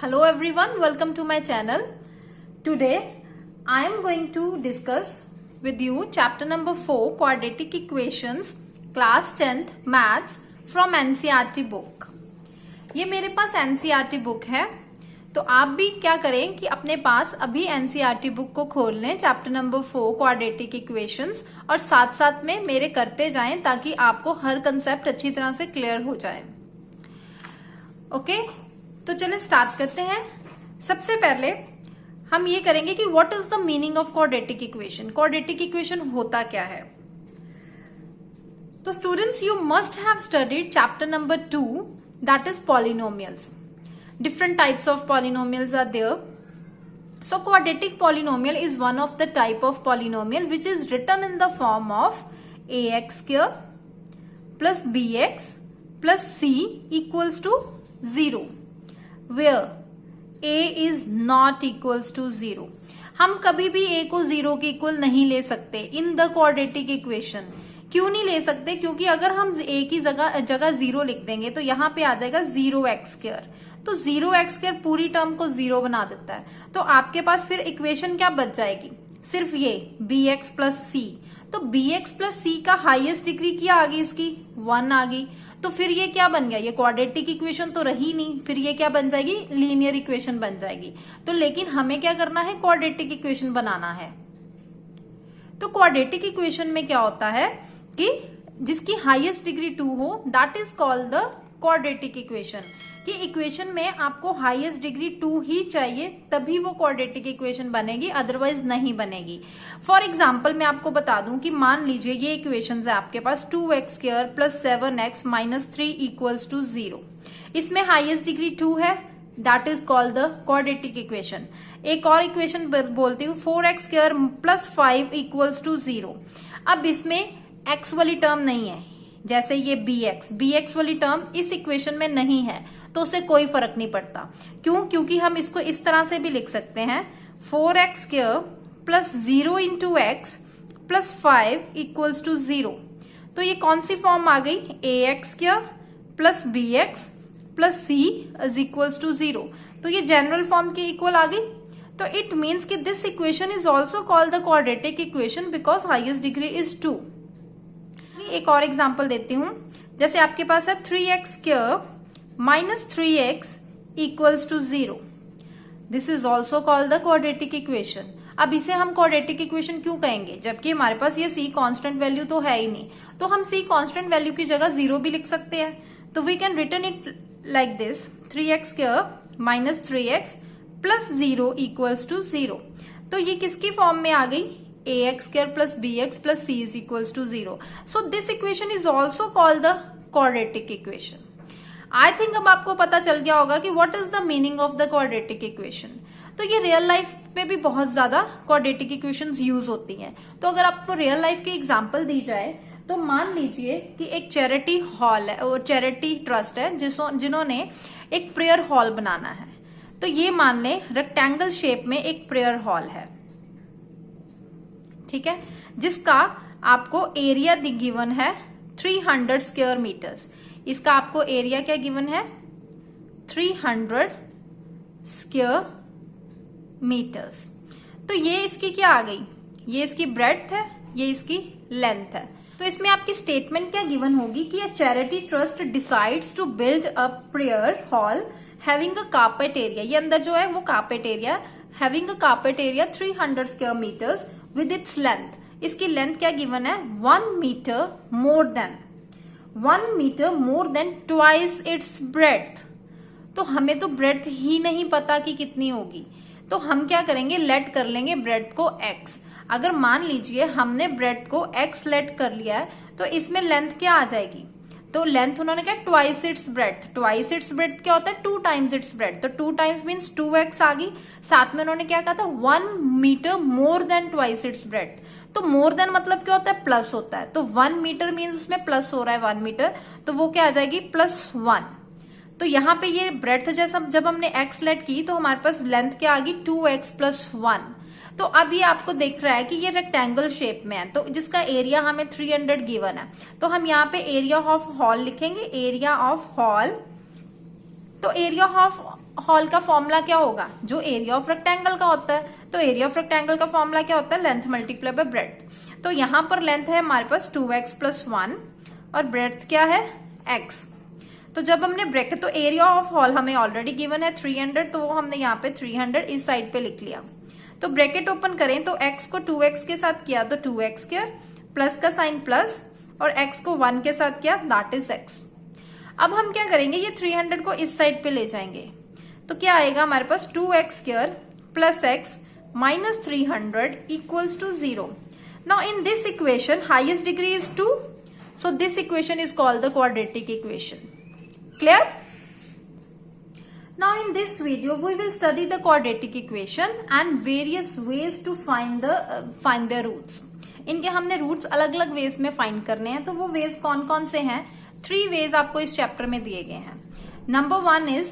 Hello everyone, welcome to my channel. Today I am going to discuss with you chapter number 4 quadratic equations class 10th maths from NCERT book. ये मेरे पास NCERT book है, तो आप भी क्या करें कि अपने पास अभी NCERT बुक को खोल लें चैप्टर नंबर 4 क्वाड्रेटिक इक्वेशंस और साथ साथ में मेरे करते जाएं ताकि आपको हर कंसेप्ट अच्छी तरह से क्लियर हो जाए। ओके, तो चलिए स्टार्ट करते हैं। सबसे पहले हम ये करेंगे कि what is the meaning of quadratic equation. Quadratic equation होता क्या है? तो students, you must have studied chapter number 2 that is polynomials. Different types of polynomials are there. So quadratic polynomial is one of the type of polynomial which is written in the form of ax square plus bx plus c equals to 0, where a is not equals to 0. हम कभी भी a को 0 के equal नहीं ले सकते in the quadratic equation. क्यों नहीं ले सकते? क्योंकि अगर हम a की जगह 0 लिख देंगे तो यहाँ पे आ जाएगा 0x²। तो 0x² पूरी टर्म को 0 बना देता है। तो आपके पास फिर इक्वेशन क्या बच जाएगी? सिर्फ ये bx प्लस c। तो bx प्लस c का हाईएस्ट डिग्री क्या आ गई? इसकी 1 आ गई। तो फिर ये क्या बन गया? ये क्वाड्रेटिक इक्वेशन तो रही नहीं, फिर ये क्या बन जाएगी? लीनियर इक्वेशन बन जाएगी। तो लेकिन हमें क्या करना है? क्वाड्रेटिक इक्वेशन बनाना है। तो क्वाड्रेटिक इक्वेशन में क्या होता है कि जिसकी हाईएस्ट डिग्री 2 हो, that is called the quadratic equation. कि इक्वेशन में आपको हाईएस्ट डिग्री 2 ही चाहिए, तभी वो क्वाड्रेटिक इक्वेशन बनेगी, अदरवाइज नहीं बनेगी। फॉर एग्जाम्पल मैं आपको बता दूं कि मान लीजिए ये इक्वेशन है आपके पास 2x² plus 7x minus 3 equals to 0। इसमें हाईएस्ट डिग्री 2 है, that is called the quadratic equation. एक और इक्वेशन बोलती हूँ 4x² प्लस 5 इक्वल्स टू 0। अब इसमें x वाली टर्म नहीं है, जैसे ये bx वाली टर्म इस इक्वेशन में नहीं है, तो उससे कोई फर्क नहीं पड़ता। क्यों? क्योंकि हम इसको इस तरह से भी लिख सकते हैं 4x² plus 0 into x plus 5 equals to 0। तो ये कौन सी फॉर्म आ गई? ax² plus bx plus c is equals to 0। तो ये जनरल फॉर्म के इक्वल आ गई। तो इट मीन्स कि this equation is also called the quadratic equation because highest degree is 2। एक और एग्जांपल देती हूं, जैसे आपके पास है 3x² minus 3x equals to 0। This is also called the quadratic equation. अब इसे हम क्वाड्रेटिक इक्वेशन क्यों कहेंगे? जबकि हमारे पास ये c कांस्टेंट वैल्यू तो है ही नहीं, तो हम c कांस्टेंट वैल्यू की जगह 0 भी लिख सकते हैं। तो we can return it like this 3x² minus 3x plus 0 equals to 0। तो ये किसकी फॉर्म में आ गई? ax² plus bx plus c is equals to 0. So this equation is also called the quadratic equation. I think अब आपको पता चल गया होगा कि what is the meaning of the quadratic equation. तो ये रियल लाइफ में भी बहुत ज्यादा क्वाड्रेटिक इक्वेशंस यूज होती हैं। तो अगर आपको रियल लाइफ की एग्जांपल दी जाए तो मान लीजिए कि एक चैरिटी हॉल है और चैरिटी ट्रस्ट है जिन्होंने एक प्रेयर हॉल बनाना है। तो ये मान लें रेक्टेंगल शेप में एक प्रेयर हॉल है, ठीक है, जिसका आपको एरिया गिवन है 300 स्क्वायर मीटर्स। इसका आपको एरिया क्या गिवन है? 300 स्क्वायर मीटर्स। तो ये इसकी क्या आ गई? ये इसकी ब्रेड्थ है, ये इसकी लेंथ है। तो इसमें आपकी स्टेटमेंट क्या गिवन होगी कि a charity trust decides to build a prayer hall having a carpet area। ये अंदर जो है वो carpet area, having a carpet area 300 square meters with its length। इसकी लेंथ क्या गिवन है? 1 metre more than twice its breadth. तो हमें तो ब्रेड्थ ही नहीं पता कि कितनी होगी, तो हम क्या करेंगे? लेट कर लेंगे ब्रेड्थ को x। अगर मान लीजिए हमने ब्रेड्थ को x लेट कर लिया है तो इसमें लेंथ क्या आ जाएगी? तो लेंथ उन्होंने क्या? Twice its breadth. Twice its breadth क्या होता है? 2 टाइम्स इट्स ब्रेड्थ। तो 2 टाइम्स मीन्स 2x आ गई। साथ में उन्होंने क्या कहा था? 1 metre more than twice its breadth. तो मोर देन मतलब क्या होता है? प्लस होता है। तो 1 मीटर मीन्स उसमें प्लस हो रहा है 1 मीटर, तो वो क्या आ जाएगी? +1। तो यहाँ पे ये ब्रेड्थ जैसा जब हमने x लेट की तो हमारे पास लेंथ क्या आ गई? 2x + 1। तो अब ये आपको दिख रहा है कि ये रेक्टेंगल शेप में है, तो जिसका एरिया हमें 300 गिवन है। तो हम यहाँ पे एरिया ऑफ हॉल लिखेंगे। एरिया ऑफ हॉल तो एरिया ऑफ हॉल का फॉर्मूला क्या होगा, जो एरिया ऑफ रेक्टेंगल का होता है। तो एरिया ऑफ रेक्टेंगल का फॉर्मूला क्या होता है, लेंथ मल्टीप्लाई बाय ब्रेड्थ। तो यहां पर लेंथ है हमारे पास 2x + 1 और ब्रेड्थ क्या है x। तो जब हमने ब्रैकेट, तो एरिया ऑफ हॉल हमें ऑलरेडी गिवन है 300, तो वो हमने यहाँ पे 300 इस साइड पे लिख लिया। तो ब्रैकेट ओपन करें तो x को 2x के साथ किया तो 2x², प्लस का साइन प्लस, और x को 1 के साथ किया, दैट इज x। अब हम क्या करेंगे, ये 300 को इस साइड पे ले जाएंगे, तो क्या आएगा हमारे पास 2x² + x - 300 = 0। Now in this equation highest degree is 2, so this equation is called the quadratic equation. Clear? Now in this video we will study the quadratic equation and various ways to find the roots. इनके हमने roots अलग अलग veg में find करने हैं। तो वो veg कौन कौन से हैं, 3 वेज आपको इस चैप्टर में दिए गए हैं। Number 1 is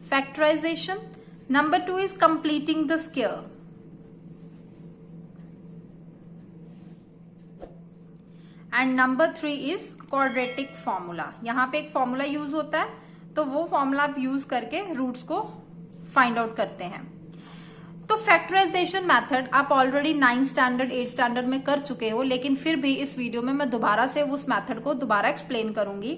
factorisation, number 2 is completing the square, and number 3 is quadratic formula. यहां पे एक फॉर्मूला यूज होता है, तो वो फॉर्मूला आप यूज करके रूट्स को फाइंड आउट करते हैं। तो फैक्टराइजेशन मेथड आप already 9th standard 8th standard में कर चुके हो, लेकिन फिर भी इस वीडियो में मैं दोबारा से उस मेथड को दोबारा एक्सप्लेन करूंगी।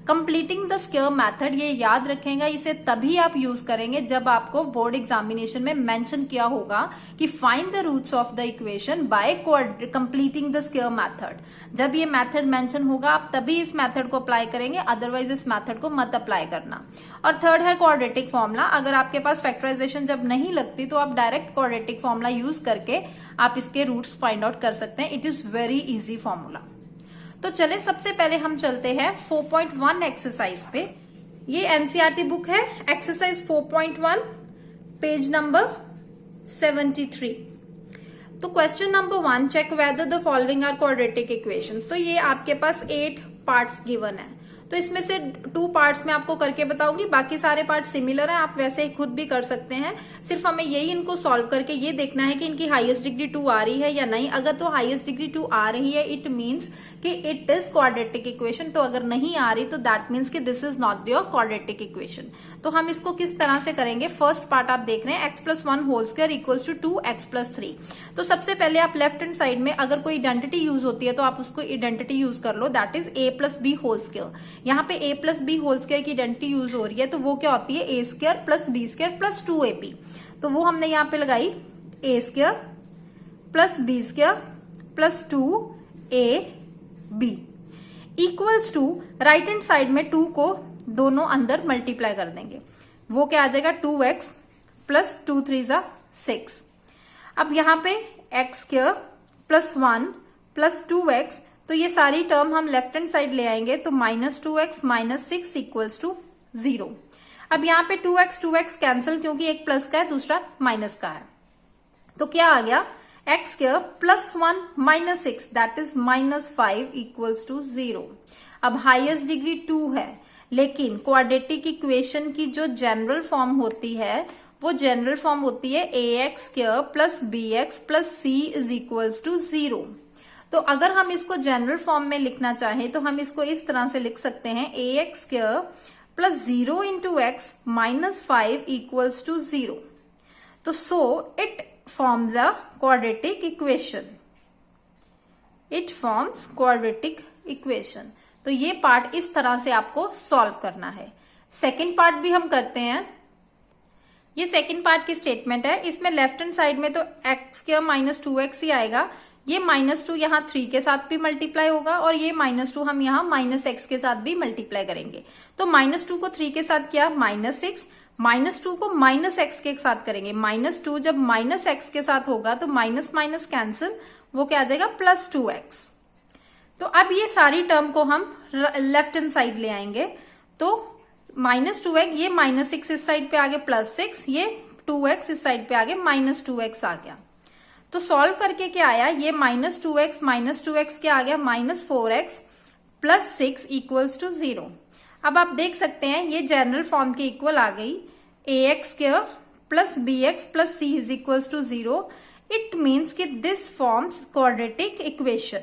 कंप्लीटिंग द स्क्वायर मेथड, ये याद रखेगा, इसे तभी आप यूज करेंगे जब आपको बोर्ड एग्जामिनेशन में मेंशन किया होगा कि find the roots of the equation by completing the square method. जब ये मेथड मेंशन होगा आप तभी इस मेथड को अप्लाई करेंगे, अदरवाइज इस मेथड को मत अप्लाई करना। और थर्ड है क्वाड्रेटिक फॉर्मूला। अगर आपके पास फैक्टराइजेशन जब नहीं लगती तो आप डायरेक्ट क्वाड्रेटिक फॉर्मूला यूज करके आप इसके रूट्स फाइंड आउट कर सकते हैं। It is very easy formula. तो चले सबसे पहले हम चलते हैं 4.1 एक्सरसाइज पे। ये एनसीईआरटी बुक है, एक्सरसाइज 4.1 पेज नंबर 73। तो question number 1, check whether the following are quadratic equations. तो ये आपके पास 8 पार्ट्स गिवन है, तो इसमें से 2 पार्ट्स में आपको करके बताऊंगी, बाकी सारे पार्ट सिमिलर हैं, आप वैसे ही खुद भी कर सकते हैं। सिर्फ हमें यही इनको सॉल्व करके ये देखना है कि इनकी हाईएस्ट डिग्री 2 आ रही है या नहीं। अगर तो हाईएस्ट डिग्री 2 आ रही है, इट मीन्स कि इट इज क्वाड्रेटिक इक्वेशन। तो अगर नहीं आ रही तो दैट मीन्स कि this is not your quadratic equation. तो हम इसको किस तरह से करेंगे, फर्स्ट पार्ट आप देख रहे हैं, x + 1 whole square equals to 2x + 3। तो सबसे पहले आप लेफ्ट हैंड साइड में अगर कोई आइडेंटिटी यूज होती है तो आप उसको आइडेंटिटी यूज कर लो, that is a + b whole square. यहाँ पे a + b होल स्क्वायर की आइडेंटिटी यूज हो रही है, तो वो क्या होती है, a² + b² + 2ab। तो वो हमने यहाँ पे लगाई a² + b² + 2ab equals to, right hand side में 2 को दोनों अंदर मल्टीप्लाई कर देंगे, वो क्या आ जाएगा 2x + 2 3 = 6। अब यहाँ पे x² + 1 + 2x, तो ये सारी टर्म हम लेफ्ट हैंड साइड ले आएंगे, तो -2x - 6 = 0। अब यहाँ पे 2x कैंसिल, क्योंकि एक प्लस का है दूसरा माइनस का है, तो क्या आ गया x² + 1 - 6 दैट इज -5 = 0। अब हाईएस्ट डिग्री 2 है, लेकिन क्वाड्रेटिक इक्वेशन की जो जनरल फॉर्म होती है वो जनरल फॉर्म होती है ax² + bx + c = 0। तो अगर हम इसको जनरल फॉर्म में लिखना चाहें तो हम इसको इस तरह से लिख सकते हैं ax² + 0 × x - 5 = 0। तो so it forms a quadratic equation. It forms quadratic equation. तो ये पार्ट इस तरह से आपको सॉल्व करना है। सेकेंड पार्ट भी हम करते हैं। ये सेकेंड पार्ट की स्टेटमेंट है, इसमें लेफ्ट हैंड साइड में तो x² - 2x ही आएगा। ये -2 यहाँ 3 के साथ भी मल्टीप्लाई होगा और ये -2 हम यहाँ -x के साथ भी मल्टीप्लाई करेंगे। तो -2 को 3 के साथ किया -6, -2 को -x के साथ करेंगे, -2 जब -x के साथ होगा तो माइनस कैंसिल, वो क्या आ जाएगा +2x। तो अब ये सारी टर्म को हम लेफ्ट हैंड साइड ले आएंगे, तो -2x, ये -6 इस साइड पे आ गया +6, ये 2x इस साइड पे आ गया -2x आ गया। तो सॉल्व करके क्या आया, ये -2x क्या आ गया -4x + 6 = 0। अब आप देख सकते हैं ये जनरल फॉर्म के इक्वल आ गई, ax² + bx + c = 0। It means कि this forms quadratic equation.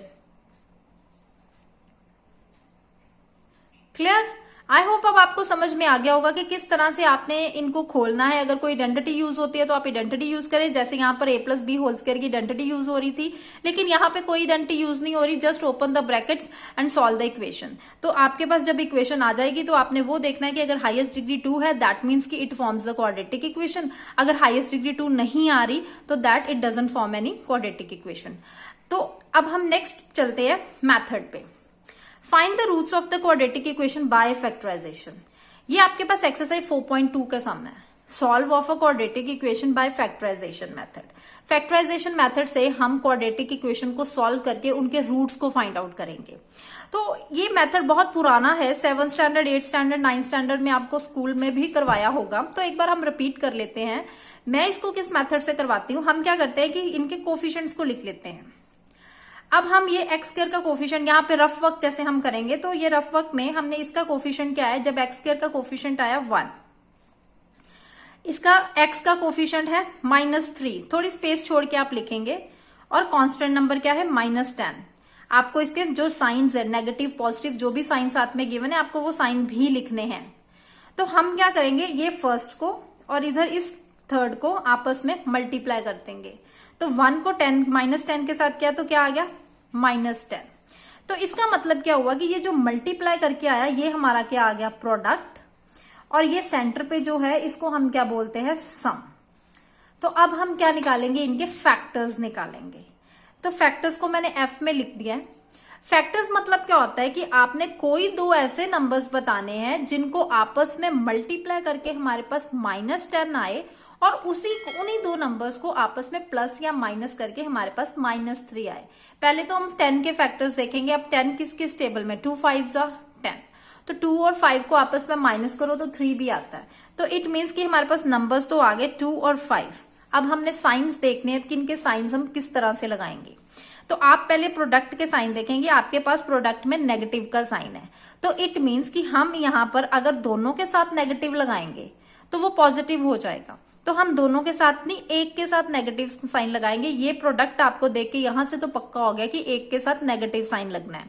Clear? I hope अब आपको समझ में आ गया होगा कि किस तरह से आपने इनको खोलना है। अगर कोई आइडेंटिटी यूज होती है तो आप आइडेंटिटी यूज करें, जैसे यहाँ पर a+b होल स्क्वायर की आइडेंटिटी यूज हो रही थी, लेकिन यहाँ पे कोई आइडेंटिटी यूज नहीं हो रही, just open the brackets and solve the equation. तो आपके पास जब इक्वेशन आ जाएगी तो आपने वो देखना है कि अगर हाईएस्ट डिग्री 2 है दैट मीन्स कि it forms the quadratic equation, अगर हाईएस्ट डिग्री 2 नहीं आ रही तो that it doesn't form any quadratic equation. तो अब हम नेक्स्ट चलते हैं मैथड पे। Find the roots of the quadratic equation by factorisation. ये आपके पास एक्सरसाइज 4.2 के सामने है। Solve of a quadratic equation by factorisation method. Factorisation method से हम क्वाड्रेटिक इक्वेशन को सॉल्व करके उनके रूट्स को फाइंड आउट करेंगे। तो ये मेथड बहुत पुराना है, 7th standard, 8th standard, 9th standard में आपको स्कूल में भी करवाया होगा। तो एक बार हम रिपीट कर लेते हैं। मैं इसको किस मेथड से करवाती हूँ, हम क्या करते हैं कि इनके कोफिशिएंट्स को लिख लेते हैं। अब हम ये एक्स स्क्वायर का कोफिशिएंट यहाँ पे रफ वर्क जैसे हम करेंगे, तो ये रफ वर्क में हमने इसका कोफिशिएंट क्या है, जब एक्स स्क्वायर का कोफिशिएंट आया 1, इसका एक्स का कोफिशिएंट है -3, थोड़ी स्पेस छोड़ के आप लिखेंगे, और कांस्टेंट नंबर क्या है -10। आपको इसके जो साइंस है, नेगेटिव पॉजिटिव जो भी साइन साथ में गिवन है, आपको वो साइन भी लिखने हैं। तो हम क्या करेंगे, ये फर्स्ट को और इधर इस थर्ड को आपस में मल्टीप्लाई कर देंगे। तो 1 को -10 के साथ किया तो क्या आ गया, -10। तो इसका मतलब क्या हुआ कि ये जो मल्टीप्लाई करके आया ये हमारा क्या आ गया, प्रोडक्ट, और ये सेंटर पे जो है इसको हम क्या बोलते हैं, सम। तो अब हम क्या निकालेंगे, इनके फैक्टर्स निकालेंगे। तो फैक्टर्स को मैंने एफ में लिख दिया है। फैक्टर्स मतलब क्या होता है कि आपने कोई दो ऐसे नंबर्स बताने हैं जिनको आपस में मल्टीप्लाई करके हमारे पास -10 आए, और उन्हीं दो नंबर्स को आपस में प्लस या माइनस करके हमारे पास -3 आए। पहले तो हम 10 के फैक्टर्स देखेंगे। अब 10 किस किस टेबल में, 2 5 10, तो 2 और 5 को आपस में माइनस करो तो 3 भी आता है। तो इट मीन्स कि हमारे पास नंबर्स तो आ गए 2 और 5। अब हमने साइंस देखने हैं कि इनके साइंस हम किस तरह से लगाएंगे। तो आप पहले प्रोडक्ट के साइन देखेंगे, आपके पास प्रोडक्ट में नेगेटिव का साइन है, तो इट मीन्स कि हम यहां पर अगर दोनों के साथ नेगेटिव लगाएंगे तो वो पॉजिटिव हो जाएगा। तो हम दोनों के साथ नहीं, एक के साथ नेगेटिव साइन लगाएंगे। ये प्रोडक्ट आपको देख के यहां से तो पक्का हो गया कि एक के साथ नेगेटिव साइन लगना है।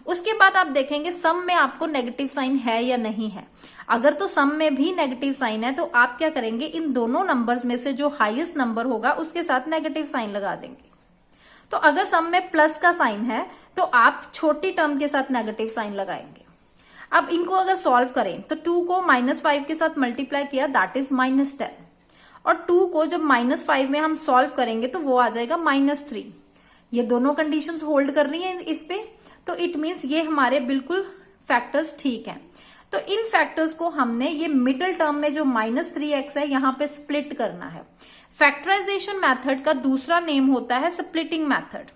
उसके बाद आप देखेंगे सम में आपको नेगेटिव साइन है या नहीं है। अगर तो सम में भी नेगेटिव साइन है तो आप क्या करेंगे, इन दोनों नंबर्स में से जो हाईएस्ट नंबर होगा उसके साथ नेगेटिव साइन लगा देंगे। तो अगर सम में प्लस का साइन है तो आप छोटी टर्म के साथ नेगेटिव साइन लगाएंगे। अब इनको अगर सॉल्व करें तो 2 को -5 के साथ मल्टीप्लाई किया, दैट इज -10, और 2 को जब -5 में हम सॉल्व करेंगे तो वो आ जाएगा -3। ये दोनों कंडीशंस होल्ड कर रही हैं इस पे, तो इट मीन्स ये हमारे बिल्कुल फैक्टर्स ठीक हैं। तो इन फैक्टर्स को हमने ये मिडिल टर्म में जो -3x है यहां पे स्प्लिट करना है। फैक्टराइजेशन मेथड का दूसरा नेम होता है स्प्लिटिंग मेथड।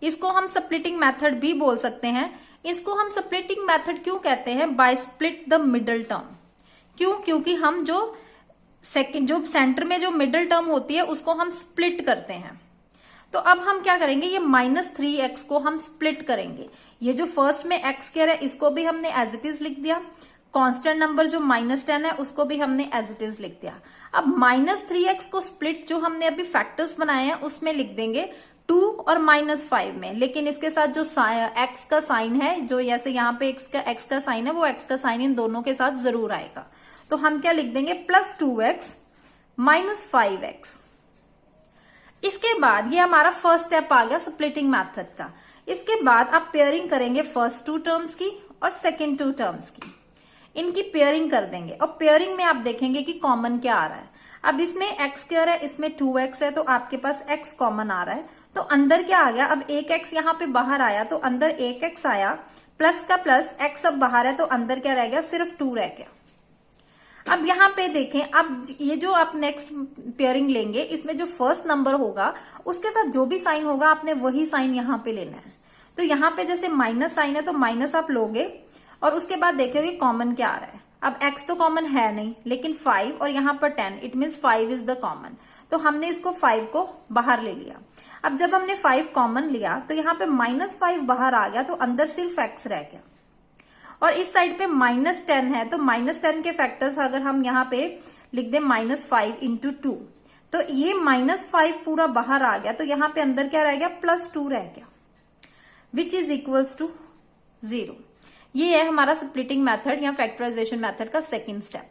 इसको हम स्प्लिटिंग मेथड भी बोल सकते हैं। इसको हम स्प्लिटिंग मेथड क्यों कहते हैं, by split the middle term. क्यों, क्योंकि हम जो सेंटर में जो मिडिल टर्म होती है उसको हम स्प्लिट करते हैं। तो अब हम क्या करेंगे, ये -3x को हम स्प्लिट करेंगे। ये जो फर्स्ट में x स्क्वायर है इसको भी हमने एज इट इज लिख दिया, कांस्टेंट नंबर जो -10 है उसको भी हमने एज इट इज लिख दिया। अब -3x को स्प्लिट जो हमने अभी फैक्टर्स बनाए हैं उसमें लिख देंगे 2 और -5 में, लेकिन इसके साथ जो x का साइन है, जो जैसे यहाँ पे x का साइन है, वो x का साइन इन दोनों के साथ जरूर आएगा। तो हम क्या लिख देंगे, +2x -5x। इसके बाद ये हमारा फर्स्ट स्टेप आ गया स्प्लिटिंग मेथड का। इसके बाद आप पेयरिंग करेंगे फर्स्ट 2 टर्म्स की और सेकेंड 2 टर्म्स की, इनकी पेयरिंग कर देंगे। और पेयरिंग में आप देखेंगे कि कॉमन क्या आ रहा है। अब इसमें x स्क्वायर है, इसमें 2x है, तो आपके पास x कॉमन आ रहा है। तो अंदर क्या आ गया, अब एक x यहाँ पे बाहर आया तो अंदर एक x आया, प्लस का प्लस, x अब बाहर है तो अंदर क्या रह गया, सिर्फ 2 रह गया। अब यहाँ पे देखें, अब ये जो आप नेक्स्ट पेयरिंग लेंगे इसमें जो फर्स्ट नंबर होगा उसके साथ जो भी साइन होगा आपने वही साइन यहाँ पे लेना है। तो यहाँ पे जैसे माइनस साइन है तो माइनस आप लोगे, और उसके बाद देखोगे कॉमन क्या आ रहा है। अब x तो कॉमन है नहीं, लेकिन 5 और यहाँ पर 10, it means 5 is the common. तो हमने इसको 5 को बाहर ले लिया। अब जब हमने 5 कॉमन लिया तो यहाँ पे -5 बाहर आ गया, तो अंदर सिर्फ x रह गया। और इस साइड पे -10 है, तो -10 के फैक्टर्स अगर हम यहाँ पे लिख दें -5 × 2, तो ये -5 पूरा बाहर आ गया, तो यहाँ पे अंदर क्या रह गया, +2 रह गया, विच इज इक्वल्स टू 0। ये है हमारा स्प्लिटिंग मेथड या फैक्टराइजेशन मेथड का सेकंड स्टेप।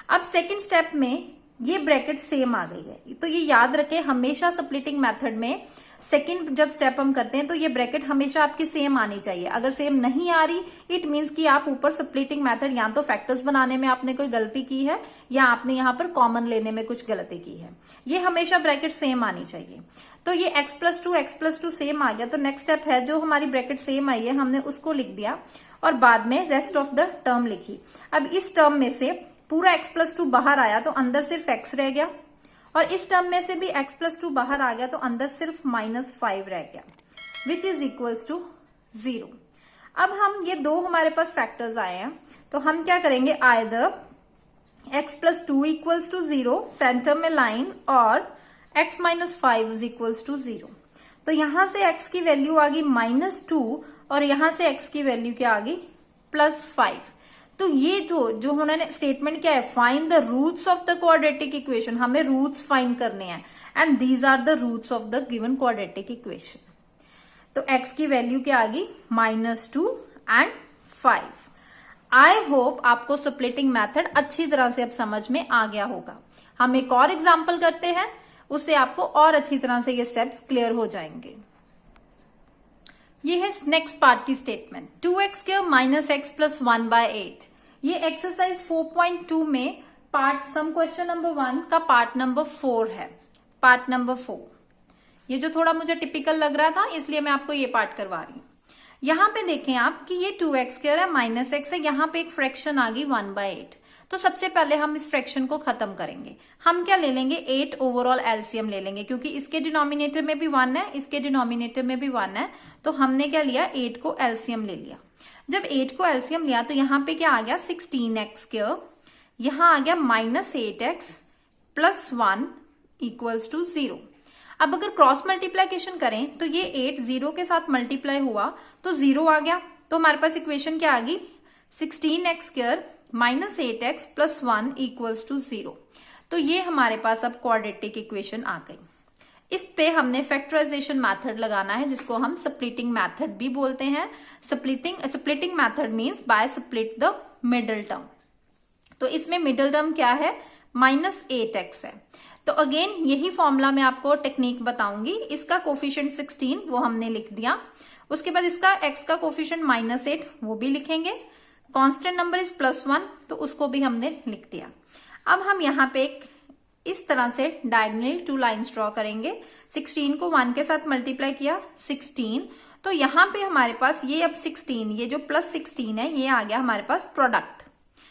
अब सेकंड स्टेप में ये ब्रैकेट सेम आ गई है, तो ये याद रखें हमेशा स्प्लिटिंग मेथड में सेकंड जब स्टेप हम करते हैं तो ये ब्रैकेट हमेशा आपकी सेम आनी चाहिए। अगर सेम नहीं आ रही इट मींस कि आप ऊपर स्प्लिटिंग मेथड या तो फैक्टर्स बनाने में आपने कोई गलती की है या आपने यहाँ पर कॉमन लेने में कुछ गलती की है। ये हमेशा ब्रैकेट सेम आनी चाहिए। तो ये x+2 सेम आ गया, तो नेक्स्ट स्टेप है जो हमारी ब्रैकेट सेम आई है हमने उसको लिख दिया और बाद में रेस्ट ऑफ द टर्म लिखी। अब इस टर्म में से पूरा x+2 बाहर आया तो अंदर सिर्फ x रह गया, और इस टर्म में से भी x+2 बाहर आ गया तो अंदर सिर्फ -5 रह गया, विच इज इक्वल्स टू 0। अब हम ये दो हमारे पास फैक्टर्स आए हैं तो हम क्या करेंगे, either x+2 equals to 0 centre में लाइन और x-5 इज इक्वल्स टू 0। तो यहां से x की वैल्यू आ गई -2 और यहां से x की वैल्यू क्या आ गई +5। तो ये जो उन्होंने स्टेटमेंट क्या है, find the roots of the quadratic equation, हमें रूट्स फाइंड करने हैं and these are the roots of the given quadratic equation. तो x की वैल्यू क्या आ गई -2 एंड 5। आई होप आपको स्प्लिटिंग मेथड अच्छी तरह से अब समझ में आ गया होगा। हम एक और एग्जाम्पल करते हैं, उससे आपको और अच्छी तरह से ये स्टेप्स क्लियर हो जाएंगे। ये है नेक्स्ट पार्ट की स्टेटमेंट, 2x² - x + 1/8। ये एक्सरसाइज 4.2 में पार्ट सम क्वेश्चन नंबर 1 का पार्ट नंबर 4 है। पार्ट नंबर 4 ये जो थोड़ा मुझे टिपिकल लग रहा था इसलिए मैं आपको ये पार्ट करवा रही हूं। यहां पे देखें आप कि ये 2x² है -x है, यहां पे एक फ्रैक्शन आ गई 1/8। तो सबसे पहले हम इस फ्रैक्शन को खत्म करेंगे। हम क्या ले लेंगे, 8 ओवरऑल एलसीएम ले लेंगे, क्योंकि इसके डिनोमिनेटर में भी 1 है, इसके डिनोमिनेटर में भी 1 है। तो हमने क्या लिया, 8 को एलसीएम ले लिया। जब 8 को एलसीएम लिया तो यहाँ पे क्या आ गया 16x², यहाँ आ गया -8x + 1 = 0। अब अगर क्रॉस मल्टीप्लीकेशन करें तो ये 8 0 के साथ मल्टीप्लाई हुआ तो 0 आ गया। तो हमारे पास इक्वेशन क्या आ गई, 16x² -8x + 1 = 0। तो ये हमारे पास अब क्वाड्रेटिक इक्वेशन आ गई। इस पे हमने फैक्टराइजेशन मेथड लगाना है, जिसको हम स्प्लिटिंग मेथड भी बोलते हैं। Splitting method means by split the middle term. तो इसमें मिडल टर्म क्या है, -8x है। तो अगेन यही फॉर्मूला मैं आपको टेक्निक बताऊंगी। इसका कोफिशिएंट 16 वो हमने लिख दिया, उसके बाद इसका x का कोफिशिएंट -8 वो भी लिखेंगे, कांस्टेंट नंबर इज +1 तो उसको भी हमने लिख दिया। अब हम यहाँ पे इस तरह से डायगोनली 2 लाइन्स ड्रॉ करेंगे। 16 को 1 के साथ मल्टीप्लाई किया 16, तो यहाँ पे हमारे पास ये अब 16, ये जो +16 है ये आ गया हमारे पास प्रोडक्ट,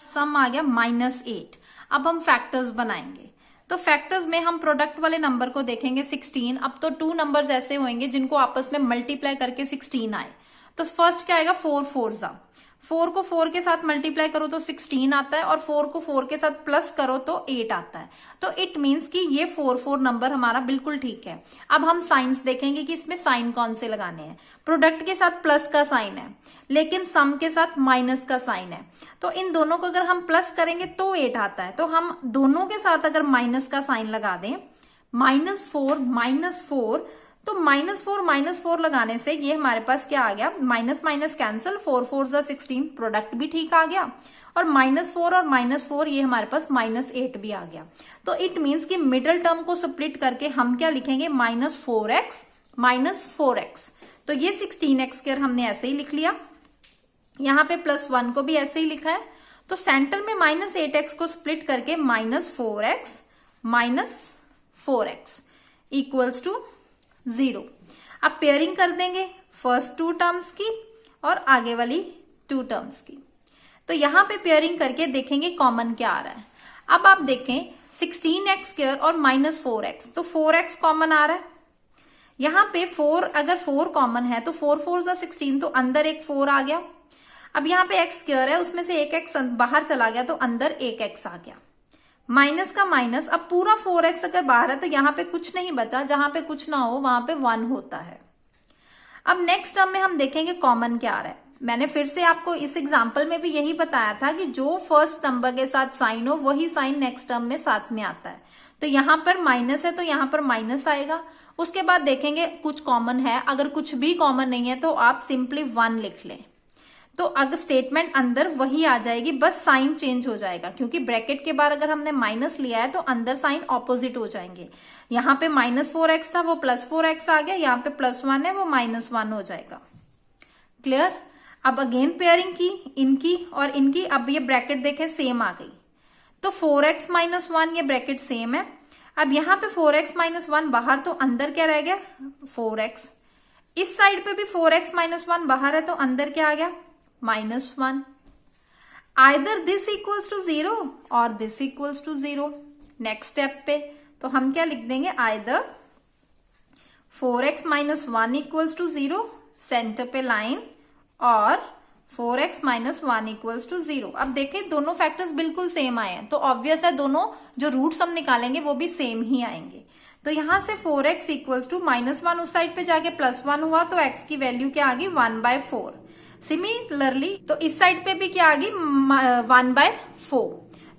सम आ गया -8। अब हम फैक्टर्स बनाएंगे, तो फैक्टर्स में हम प्रोडक्ट वाले नंबर को देखेंगे 16। अब तो 2 नंबर्स ऐसे होंगे जिनको आपस में मल्टीप्लाई करके 16 आए। तो फर्स्ट क्या आएगा, 4 4 4 को 4 के साथ मल्टीप्लाई करो तो 16 आता है, और 4 को 4 के साथ प्लस करो तो 8 आता है। तो इट मींस कि ये 4 4 नंबर हमारा बिल्कुल ठीक है। अब हम साइंस देखेंगे कि इसमें साइन कौन से लगाने हैं। प्रोडक्ट के साथ प्लस का साइन है, लेकिन सम के साथ माइनस का साइन है। तो इन दोनों को अगर हम प्लस करेंगे तो 8 आता है। तो हम दोनों के साथ अगर माइनस का साइन लगा दें, -4 तो -4 लगाने से ये हमारे पास क्या आ गया, माइनस माइनस कैंसिल, 4 4 16, प्रोडक्ट भी ठीक आ गया, और -4 और -4 ये हमारे पास -8 भी आ गया। तो इट मींस कि मिडिल टर्म को स्प्लिट करके हम क्या लिखेंगे, -4x। तो ये 16x² हमने ऐसे ही लिख लिया, यहाँ पे +1 को भी ऐसे ही लिखा है। तो सेंटर में -8x को स्प्लिट करके -4x = 0। अब पेयरिंग कर देंगे फर्स्ट 2 टर्म्स की और आगे वाली 2 टर्म्स की। तो यहां पे पेयरिंग करके देखेंगे कॉमन क्या आ रहा है। अब आप देखें 16x² और -4x, तो 4x कॉमन आ रहा है। यहां पे 4 अगर 4 कॉमन है तो 4 4 16, तो अंदर एक 4 आ गया। अब यहाँ पे x² है, उसमें से एक x बाहर चला गया तो अंदर एक x आ गया। माइनस का माइनस, अब पूरा 4x अगर बाहर है तो यहाँ पे कुछ नहीं बचा, जहां पे कुछ ना हो वहां पे 1 होता है। अब नेक्स्ट टर्म में हम देखेंगे कॉमन क्या आ रहा है। मैंने फिर से आपको इस एग्जांपल में भी यही बताया था कि जो फर्स्ट नंबर के साथ साइन हो वही साइन नेक्स्ट टर्म में साथ में आता है। तो यहाँ पर माइनस है तो यहाँ पर माइनस आएगा। उसके बाद देखेंगे कुछ कॉमन है, अगर कुछ भी कॉमन नहीं है तो आप सिंपली 1 लिख लें। तो अगर स्टेटमेंट अंदर वही आ जाएगी, बस साइन चेंज हो जाएगा, क्योंकि ब्रैकेट के बाद अगर हमने माइनस लिया है तो अंदर साइन ऑपोजिट हो जाएंगे। यहाँ पे -4x था वो +4x आ गया, यहाँ पे +1 है वो -1 हो जाएगा। क्लियर? अब अगेन पेयरिंग की इनकी और इनकी, अब ये ब्रैकेट देखें सेम आ गई, तो 4x - 1 ये ब्रैकेट सेम है। अब यहाँ पे 4x - 1 बाहर, तो अंदर क्या रह गया 4x। इस साइड पे भी 4x - 1 बाहर है, तो अंदर क्या आ गया -1। आइदर दिस इक्वल्स टू 0 और this equals to 0। Next step पे तो हम क्या लिख देंगे, either 4x - 1 equals to 0 centre पे लाइन, और 4x - 1 इक्वल्स टू 0। अब देखें दोनों फैक्टर्स बिल्कुल सेम आए हैं, तो ऑब्वियस है दोनों जो रूट्स हम निकालेंगे वो भी सेम ही आएंगे। तो यहां से 4x इक्वल्स टू -1 उस साइड पे जाके +1 हुआ, तो x की वैल्यू क्या आ गई 1/4। सिमिलरली तो इस साइड पे भी क्या आ गई 1/4।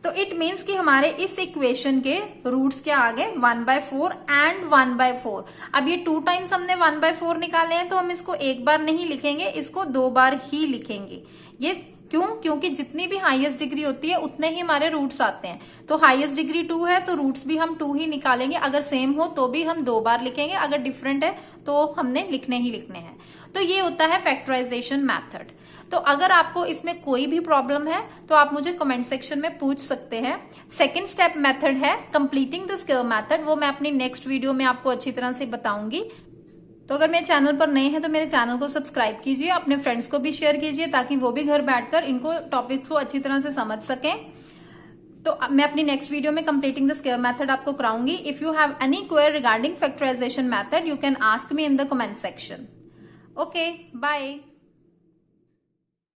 तो इट मीन्स कि हमारे इस इक्वेशन के रूट्स क्या आ गए 1/4 एंड 1/4। अब ये 2 टाइम्स हमने 1/4 निकाले हैं, तो हम इसको एक बार नहीं लिखेंगे, इसको 2 बार ही लिखेंगे। ये क्यों? क्योंकि जितनी भी हाईएस्ट डिग्री होती है उतने ही हमारे रूट्स आते हैं। तो हाईएस्ट डिग्री 2 है तो रूट्स भी हम 2 ही निकालेंगे, अगर सेम हो तो भी हम 2 बार लिखेंगे, अगर डिफरेंट है तो हमने लिखने ही लिखने हैं। तो ये होता है फैक्टराइजेशन मेथड। तो अगर आपको इसमें कोई भी प्रॉब्लम है तो आप मुझे कमेंट सेक्शन में पूछ सकते हैं। सेकेंड स्टेप मेथड है कंप्लीटिंग द स्क्वायर मेथड, वो मैं अपनी नेक्स्ट वीडियो में आपको अच्छी तरह से बताऊंगी। तो अगर मेरे चैनल पर नए हैं तो मेरे चैनल को सब्सक्राइब कीजिए, अपने फ्रेंड्स को भी शेयर कीजिए, ताकि वो भी घर बैठकर इनको टॉपिक्स को अच्छी तरह से समझ सकें। तो मैं अपनी नेक्स्ट वीडियो में कंप्लीटिंग द स्क्वायर मेथड आपको कराऊंगी। If you have any query regarding factorization method, you can ask me in the comment section. Okay, bye.